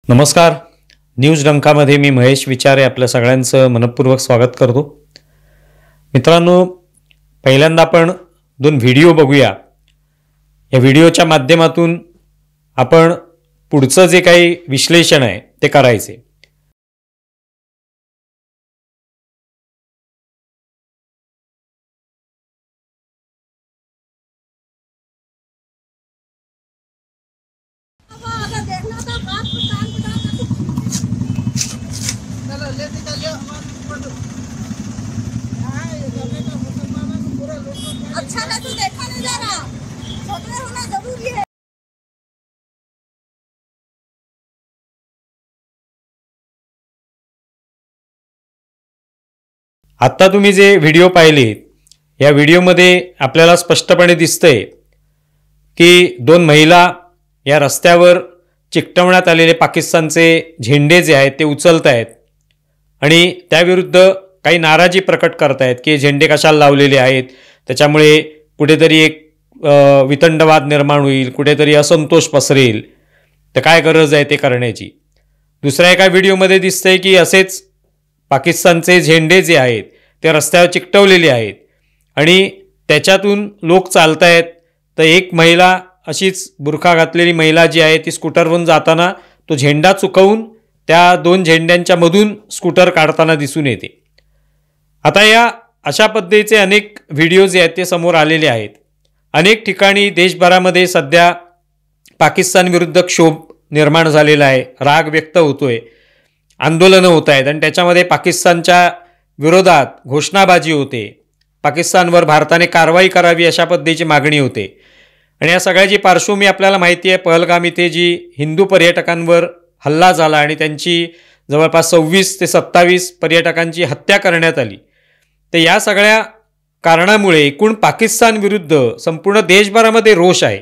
नमस्कार. न्यूज डंकामध्ये मी महेश विचारे आपल्या सगळ्यांचं मनपूर्वक स्वागत करतो. मित्रांनो, पहिल्यांदा आपण दोन व्हिडिओ बघूया. या व्हिडिओच्या माध्यमातून आपण पुढचं जे काही विश्लेषण आहे ते करायचे. अच्छा ना, तू देखा नहीं जा रहा, छोटे होना जरूरी है. आता तुम्ही जे व्हिडिओ पाहिले या व्हिडिओमध्ये आपल्याला स्पष्टपणे दिसतंय की दोन महिला या रस्त्यावर चिकटवण्यात आलेले पाकिस्तानचे झेंडे जे आहेत ते उचलत आहेत आणि त्याविरुद्ध काही नाराजी प्रकट करतायत की झेंडे कशाला लावलेले आहेत, त्याच्यामुळे कुठेतरी एक वितंडवाद निर्माण होईल, कुठेतरी असंतोष पसरेल, तर काय गरज आहे ते करण्याची. दुसऱ्या एका व्हिडिओमध्ये दिसतंय की असेच पाकिस्तानचे झेंडे जे आहेत ते रस्त्यावर चिकटवलेले आहेत आणि त्याच्यातून लोक चालत आहेत. तर एक महिला, अशीच बुरखा घातलेली महिला जी आहे ती स्कूटरवरून जाताना तो झेंडा चुकवून त्या दोन झेंड्यांच्या मधून स्कूटर काढताना दिसून येते. आता या अशा पद्धतीचे अनेक व्हिडिओ जे आहेत ते समोर आलेले आहेत. अनेक ठिकाणी देशभरामध्ये सध्या पाकिस्तान विरुद्ध क्षोभ निर्माण झालेला आहे, राग व्यक्त होतोय, आंदोलनं होत आहेत आणि त्याच्यामध्ये पाकिस्तानच्या विरोधात घोषणाबाजी होते. पाकिस्तानवर भारताने कारवाई करावी अशा पद्धतीची मागणी होते. आणि या सगळ्याची पार्श्वभूमी आपल्याला माहिती आहे. पहलगाम इथे जी हिंदू पर्यटकांवर हल्ला झाला आणि त्यांची जवळपास 26 ते 27 पर्यटकांची हत्या करण्यात आली. तर या सगळ्या कारणामुळे एकूण पाकिस्तान विरुद्ध संपूर्ण देशभरामध्ये रोष आहे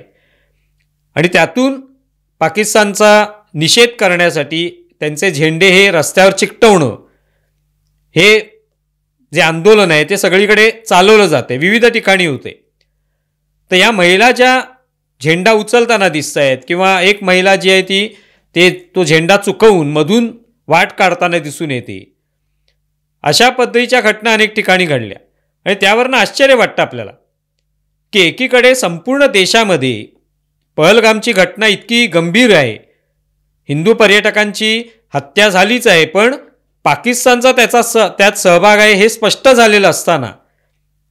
आणि त्यातून पाकिस्तानचा निषेध करण्यासाठी त्यांचे झेंडे हे रस्त्यावर चिकटवणं हे जे आंदोलन आहे ते सगळीकडे चालवलं जाते, विविध ठिकाणी होते. तर या महिला ज्या झेंडा उचलताना दिसत आहेत किंवा एक महिला जी आहे तो झेंडा चुकवून मधून वाट काढताना दिसून येते, अशा पद्धतीच्या घटना अनेक ठिकाणी घडल्या. आणि त्यावरनं आश्चर्य वाटतं आपल्याला की एकीकडे संपूर्ण देशामध्ये पहलगामची घटना इतकी गंभीर आहे, हिंदू पर्यटकांची हत्या झालीच आहे, पण पाकिस्तानचा त्यात सहभाग आहे हे स्पष्ट झालेलं असताना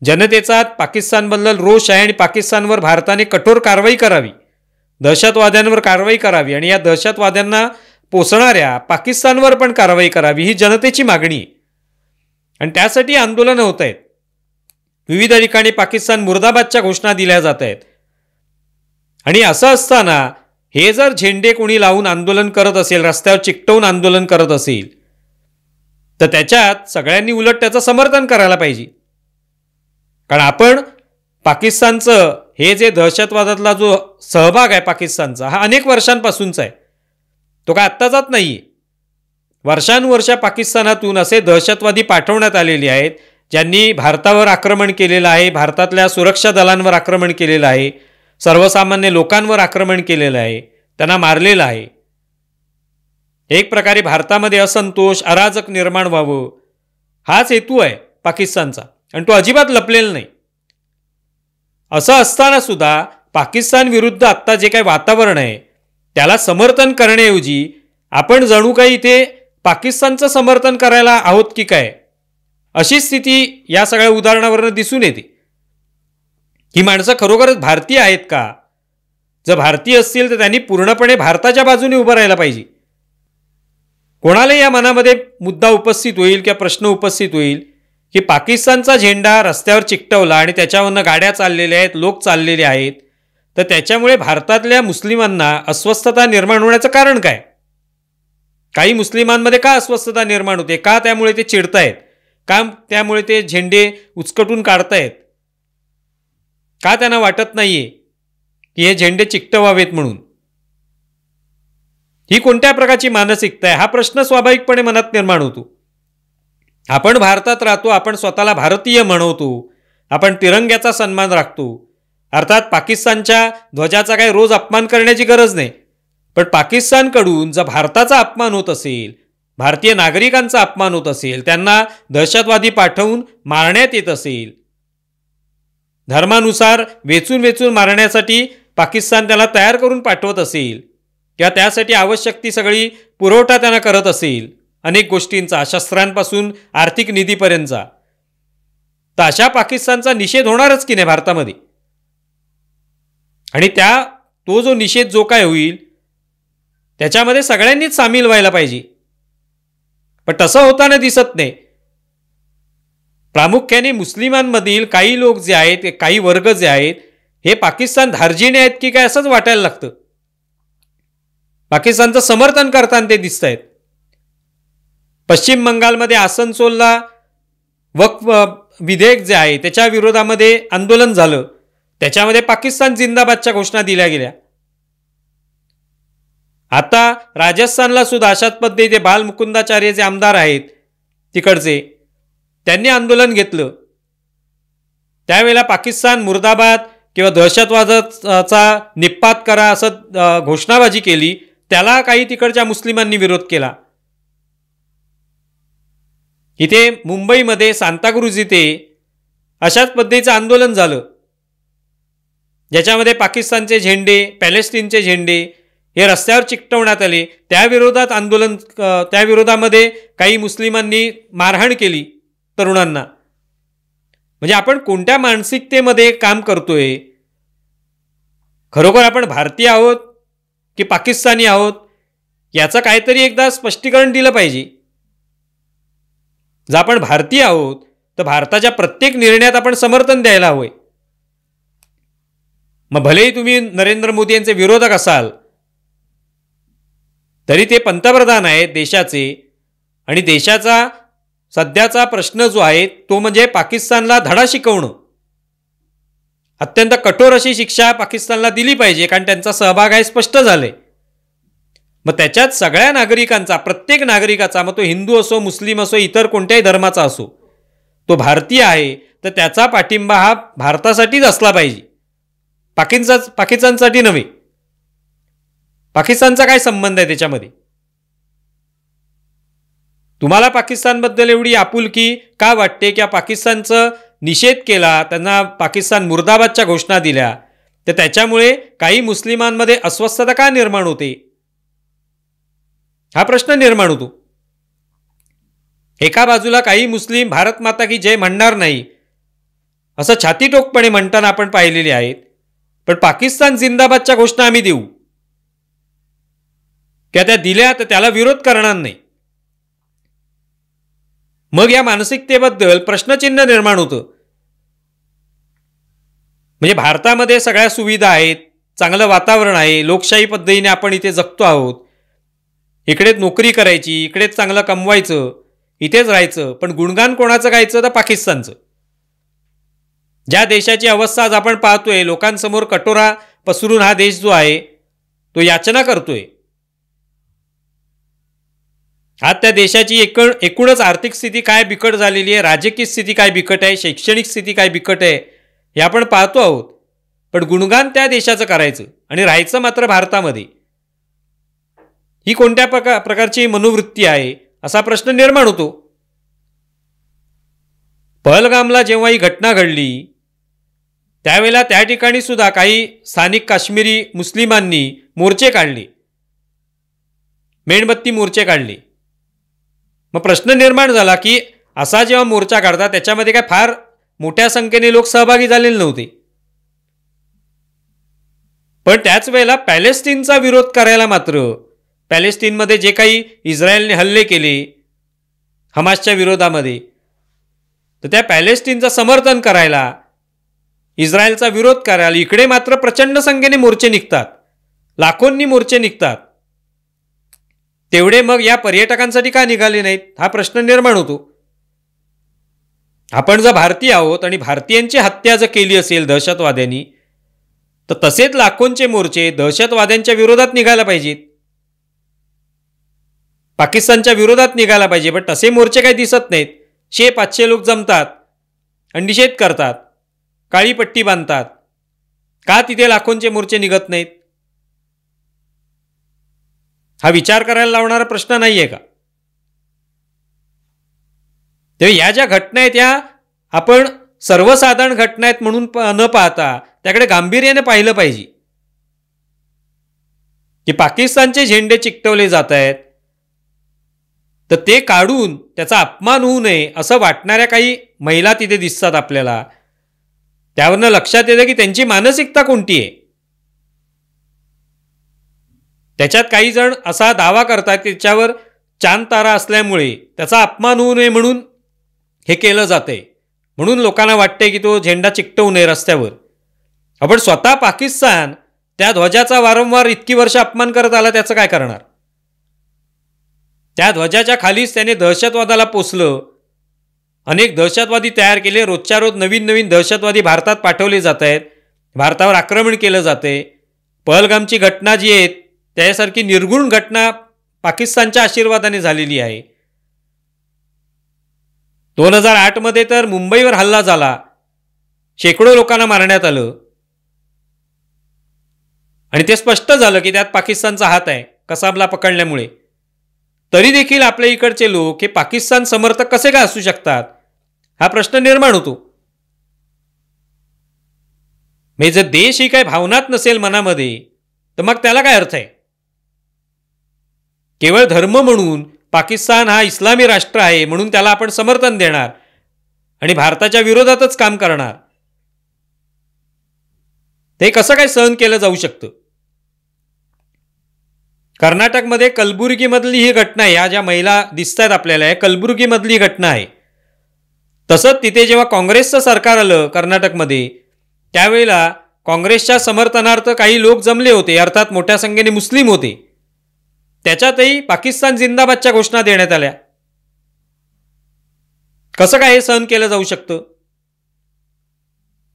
जनतेचा पाकिस्तानबद्दल रोष आहे आणि पाकिस्तानवर भारताने कठोर कारवाई करावी, दहशतवाद्यांवर कारवाई करावी आणि या दहशतवाद्यांना पोसणाऱ्या पाकिस्तानवर पण कारवाई करावी ही जनतेची मागणी आहे. आणि त्यासाठी आंदोलनं होत आहेत. विविध ठिकाणी पाकिस्तान मुर्दाबादच्या घोषणा दिल्या जात आहेत. आणि असं असताना हे जर झेंडे कोणी लावून आंदोलन करत असेल, रस्त्यावर चिकटवून आंदोलन करत असेल, तर त्याच्यात सगळ्यांनी उलट त्याचं समर्थन करायला पाहिजे. कारण आपण पाकिस्तानचं हे जे दहशतवादातला जो सहभाग आहे पाकिस्तानचा हा अनेक वर्षांपासूनचा आहे, तो काय आत्ता जात नाही आहे. वर्षानुवर्ष पाकिस्तानातून असे दहशतवादी पाठवण्यात आलेले आहेत ज्यांनी भारतावर आक्रमण केलेलं आहे, भारतातल्या सुरक्षा दलांवर आक्रमण केलेलं आहे, सर्वसामान्य लोकांवर आक्रमण केलेलं आहे, त्यांना मारलेलं आहे. एक प्रकारे भारतामध्ये असंतोष, अराजक निर्माण व्हावं हाच हेतू आहे पाकिस्तानचा आणि तो अजिबात लपलेला नाही. असं असताना सुद्धा पाकिस्तान विरुद्ध आत्ता जे काही वातावरण आहे त्याला समर्थन करण्याऐवजी आपण जणू काही इथे पाकिस्तानचं समर्थन करायला आहोत की काय, अशी स्थिती या सगळ्या उदाहरणावरून दिसून येते. ही माणसं खरोखरच भारतीय आहेत का? जर भारतीय असतील तर त्यांनी पूर्णपणे भारताच्या बाजूने उभं राहायला पाहिजे. कोणालाही या मनामध्ये मुद्दा उपस्थित होईल किंवा प्रश्न उपस्थित होईल की पाकिस्तानचा झेंडा रस्त्यावर चिकटवला आणि त्याच्यावरनं गाड्या चाललेल्या आहेत, लोक चाललेले आहेत, तर त्याच्यामुळे भारतातल्या मुस्लिमांना अस्वस्थता निर्माण होण्याचं कारण काय? काही मुस्लिमांमध्ये का अस्वस्थता निर्माण होते? का त्यामुळे ते चिडतायत? का त्यामुळे ते झेंडे उचकटून काढतायत? का त्यांना वाटत नाहीये की हे झेंडे चिकटवावेत म्हणून? ही कोणत्या प्रकारची मानसिकता आहे हा प्रश्न स्वाभाविकपणे मनात निर्माण होतो. आपण भारतात राहतो, आपण स्वतःला भारतीय म्हणवतो, आपण तिरंग्याचा सन्मान राखतो, अर्थात पाकिस्तानच्या ध्वजाचा काही रोज अपमान करण्याची गरज नाही, पण पाकिस्तानकडून जर भारताचा अपमान होत असेल, भारतीय नागरिकांचा अपमान होत असेल, त्यांना दहशतवादी पाठवून मारण्यात येत असेल, धर्मानुसार वेचून वेचून मारण्यासाठी पाकिस्तान त्याला तयार करून पाठवत असेल किंवा त्यासाठी आवश्यक ती सगळी पुरवठा त्यांना करत असेल, अनेक गोष्टींचा, शस्त्रांपासून आर्थिक निधीपर्यंतचा, तर अशा पाकिस्तानचा निषेध होणारच की नाही भारतामध्ये. आणि तो जो निषेध जो काय होईल त्याच्यामध्ये सगळ्यांनीच सामील व्हायला पाहिजे. पण तसं होताना दिसत नाही. प्रामुख्याने मुस्लिमांमधील काही लोक जे आहेत, काही वर्ग जे आहेत, हे पाकिस्तान धार्जिणे आहेत की काय असंच वाटायला लागतं. पाकिस्तानचं समर्थन करताना ते दिसत आहेत. पश्चिम बंगालमध्ये आसनसोलला वक्फ विधेयक जे आहे त्याच्या विरोधामध्ये आंदोलन झालं, त्याच्यामध्ये पाकिस्तान जिंदाबादच्या घोषणा दिल्या गेल्या. आता राजस्थानला सुद्धा अशाच पद्धतीने बालमुकुंदाचार्य जे आमदार आहेत तिकडचे, त्यांनी आंदोलन घेतलं. त्यावेळेला पाकिस्तान मुर्दाबाद किंवा दहशतवादाचा निपात करा असं घोषणाबाजी केली. त्याला काही तिकडच्या मुस्लिमांनी विरोध केला. इथे मुंबईमध्ये सांताक्रूज इथे अशाच पद्धतीचं आंदोलन झालं, ज्याच्यामध्ये पाकिस्तानचे झेंडे, पॅलेस्टीनचे झेंडे हे रस्त्यावर चिकटवण्यात आले. त्या विरोधामध्ये काही मुस्लिमांनी मारहाण केली तरुणांना. म्हणजे आपण कोणत्या मानसिकतेमध्ये काम करतोय? खरोखर आपण भारतीय आहोत की पाकिस्तानी आहोत याचं काहीतरी एकदा स्पष्टीकरण दिलं पाहिजे. जर आपण भारतीय आहोत तर भारताच्या प्रत्येक निर्णयात आपण समर्थन द्यायला हवंय. मग भलेही तुम्ही नरेंद्र मोदी यांचे विरोधक असाल तरी ते पंतप्रधान आहेत देशाचे, आणि देशाचा सध्याचा प्रश्न जो आहे तो म्हणजे पाकिस्तानला धडा शिकवणं. अत्यंत कठोर अशी शिक्षा पाकिस्तानला दिली पाहिजे, कारण त्यांचा सहभाग आहे स्पष्ट झाले. मग त्याच्यात सगळ्या नागरिकांचा, प्रत्येक नागरिकाचा, मग तो हिंदू असो, मुस्लिम असो, इतर कोणत्याही धर्माचा असो, तो भारतीय आहे तर त्याचा पाठिंबा हा भारतासाठीच असला पाहिजे, पाकिस्तानसाठी नव्हे. पाकिस्तानचा काय संबंध आहे त्याच्यामध्ये? तुम्हाला पाकिस्तानबद्दल एवढी आपुलकी का वाटते की पाकिस्तानचं निषेध केला, त्यांना पाकिस्तान मुर्दाबादच्या घोषणा दिल्या, तर त्याच्यामुळे काही मुस्लिमांमध्ये अस्वस्थता का निर्माण होते? हा प्रश्न निर्माण होतो. एका बाजूला काही मुस्लिम भारत माता की जय म्हणणार नाही असं छातीटोकपणे म्हणताना आपण पाहिलेले आहेत, पण पाकिस्तान जिंदाबादच्या घोषणा आम्ही देऊ किंवा त्या दिल्या तर त्याला विरोध करणार नाही. मग या मानसिकतेबद्दल प्रश्नचिन्ह निर्माण होतं. म्हणजे भारतामध्ये सगळ्या सुविधा आहेत, चांगलं वातावरण आहे, लोकशाही पद्धतीने आपण इथे जगतो आहोत, इकडेच नोकरी करायची, इकडेच चांगलं कमवायचं, इथेच राहायचं, पण गुणगान कोणाचं गायचं? तर पाकिस्तानचं. ज्या देशाची अवस्था आज आपण पाहतोय, लोकांसमोर कटोरा पसरून हा देश जो आहे तो याचना करतोय. आज त्या देशाची एकूणच आर्थिक स्थिती काय बिकट झालेली आहे, राजकीय स्थिती काय बिकट आहे, शैक्षणिक स्थिती काय बिकट आहे हे आपण पाहतो आहोत. पण गुणगान त्या देशाचं करायचं आणि राहायचं मात्र भारतामध्ये, ही कोणत्या प्रकारची मनोवृत्ती आहे असा प्रश्न निर्माण होतो. पहलगामला जेव्हा ही घटना घडली त्यावेळेला त्या ठिकाणी सुद्धा काही स्थानिक काश्मीरी मुस्लिमांनी मोर्चे काढले, मेणबत्ती मोर्चे काढले. मग प्रश्न निर्माण झाला की असा जेव्हा मोर्चा काढतात त्याच्यामध्ये काय फार मोठ्या संख्येने लोक सहभागी झालेले नव्हते. पण त्याच वेळेला पॅलेस्टीनचा विरोध करायला मात्र, पॅलेस्टीनमध्ये जे काही इस्रायलने हल्ले केले हमासच्या विरोधामध्ये, तर त्या पॅलेस्टीनचं समर्थन करायला, इस्रायलचा विरोध करायला इकडे मात्र प्रचंड संख्येने मोर्चे निघतात, लाखोंनी मोर्चे निघतात. तेवढे मग या पर्यटकांसाठी का निघाले नाहीत हा प्रश्न निर्माण होतो. आपण जर भारतीय आहोत आणि भारतीयांची हत्या जर केली असेल दहशतवाद्यांनी, तर तसेच लाखोंचे मोर्चे दहशतवाद्यांच्या विरोधात निघायला पाहिजेत, पाकिस्तानच्या विरोधात निघायला पाहिजे. पण तसे मोर्चे काही दिसत नाहीत. 600-500 लोक जमतात आणि निषेध करतात, काळी पट्टी बांधतात. का तिथे लाखोंचे मोर्चे निघत नाहीत? हा विचार करायला लावणारा प्रश्न नाही आहे का? तेव्हा या ज्या घटना आहेत या आपण सर्वसाधारण घटना आहेत म्हणून न पाहता त्याकडे गांभीर्याने पाहिलं पाहिजे की पाकिस्तानचे झेंडे चिकटवले जात आहेत, तर ते काढून त्याचा अपमान होऊ नये असं वाटणाऱ्या काही महिला तिथे दिसतात आपल्याला. त्यावरनं लक्षात येतं की त्यांची मानसिकता कोणती आहे. त्याच्यात काही जण असा दावा करतात की त्याच्यावर चांद तारा असल्यामुळे त्याचा अपमान होऊ नये म्हणून हे केलं जाते, म्हणून लोकांना वाटते की तो झेंडा चिकटवू नये रस्त्यावर. आपण स्वतः पाकिस्तान त्या ध्वजाचा वारंवार इतकी वर्ष अपमान करत आला, त्याचं काय करणार? त्या ध्वजाच्या खालीच त्याने दहशतवादाला पोसलं, अनेक दहशतवादी तयार केले. रोजच्या रोज नवीन नवीन दहशतवादी भारतात पाठवले जात आहेत, भारतावर आक्रमण केलं जाते. पहलगामची घटना जी आहे त्यासारखी निर्गुण घटना पाकिस्तानच्या आशीर्वादाने झालेली आहे. 2008 मध्ये तर मुंबईवर हल्ला झाला, शेकडो लोकांना मारण्यात आलं आणि ते स्पष्ट झालं की त्यात पाकिस्तानचा हात आहे कसाबला पकडल्यामुळे. तरी देखील आपल्या इकडचे लोक हे पाकिस्तान समर्थक कसे काय असू शकतात हा प्रश्न निर्माण होतो. म्हणजे जर देश ही काही भावनाच नसेल मनामध्ये तर मग त्याला काय अर्थ आहे? केवळ धर्म म्हणून पाकिस्तान हा इस्लामी राष्ट्र आहे म्हणून त्याला आपण समर्थन देणार आणि भारताच्या विरोधातच काम करणार, ते कसं काय सहन केलं जाऊ शकतं? कर्नाटकमध्ये कलबुर्गीमधली ही घटना आहे. या ज्या महिला दिसत आहेत आपल्याला या कलबुर्गीमधली घटना आहे. तसंच तिथे जेव्हा काँग्रेसचं सरकार आलं कर्नाटकमध्ये त्यावेळेला काँग्रेसच्या समर्थनार्थ काही लोक जमले होते, अर्थात मोठ्या संख्येने मुस्लिम होते. त्याच्यातही पाकिस्तान जिंदाबादच्या घोषणा देण्यात आल्या. कसं काय हे सहन केलं जाऊ शकतं?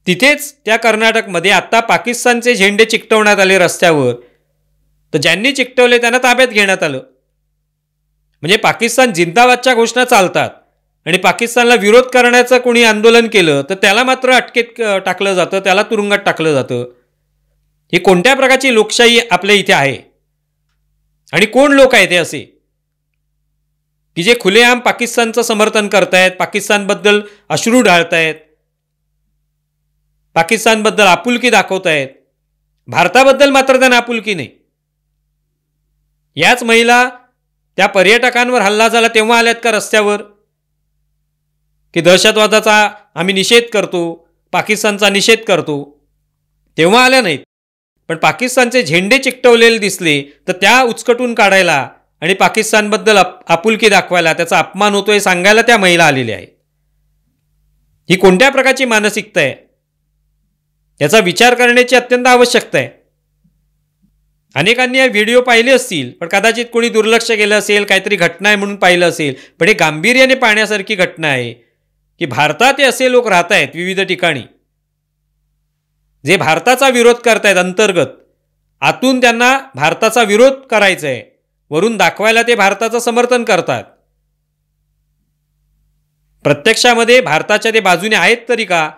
तिथेच त्या कर्नाटकमध्ये आता पाकिस्तानचे झेंडे चिकटवण्यात आले रस्त्यावर, तर ज्यांनी चिकटवले त्यांना ताब्यात घेण्यात आलं. म्हणजे पाकिस्तान जिंदाबादच्या घोषणा चालतात आणि पाकिस्तानला विरोध करण्याचं कोणी आंदोलन केलं तर त्याला मात्र अटकेत टाकलं जातं, त्याला तुरुंगात टाकलं जातं. ही कोणत्या प्रकारची लोकशाही आपल्या इथे आहे? आणि कोण लोक आहेत हे असे की जे खुलेआम पाकिस्तानचं समर्थन करतायत, पाकिस्तानबद्दल अश्रू ढाळतायत, पाकिस्तानबद्दल आपुलकी दाखवतायत, भारताबद्दल मात्र त्यांना आपुलकी नाही. याच महिला त्या पर्यटकांवर हल्ला झाला तेव्हा आल्यात का रस्त्यावर की दहशतवादाचा आम्ही निषेध करतो, पाकिस्तानचा निषेध करतो? तेव्हा आल्या नाहीत. पण पाकिस्तानचे झेंडे चिकटवलेले दिसले तर त्या उचकटून काढायला आणि पाकिस्तानबद्दल आपुलकी दाखवायला, त्याचा अपमान होतोय सांगायला त्या महिला आलेल्या आहेत. ही कोणत्या प्रकारची मानसिकता आहे याचा विचार करण्याची अत्यंत आवश्यकता आहे. अनेकांनी हे व्हिडिओ पाहिले असतील पण कदाचित कोणी दुर्लक्ष केलं असेल, काहीतरी घटना आहे म्हणून पाहिलं असेल. पण हे गांभीर्याने पाहण्यासारखी घटना आहे की भारतात असे लोक राहत आहेत विविध ठिकाणी जे भारताचा विरोध करतायत अंतर्गत. आतून त्यांना भारताचा विरोध करायचा आहे, वरून दाखवायला ते भारताचं समर्थन करतात. प्रत्यक्षामध्ये भारताच्या ते बाजूने आहेत तरी का?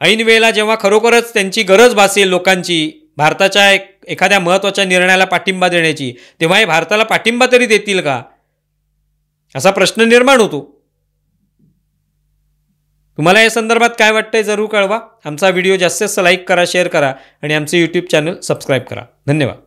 ऐन वेळेला जेव्हा खरोखरच त्यांची गरज भासेल लोकांची भारताच्या एखाद्या महत्त्वाच्या निर्णयाला पाठिंबा देण्याची, तेव्हा हे भारताला पाठिंबा तरी देतील का असा प्रश्न निर्माण होतो. तुम्हाला या संदर्भात काय वाटतंय जरूर कळवा. आमचा व्हिडिओ जास्तीत जास्त लाईक करा, शेअर करा आणि आमचे यूट्यूब चॅनल सबस्क्राईब करा. धन्यवाद.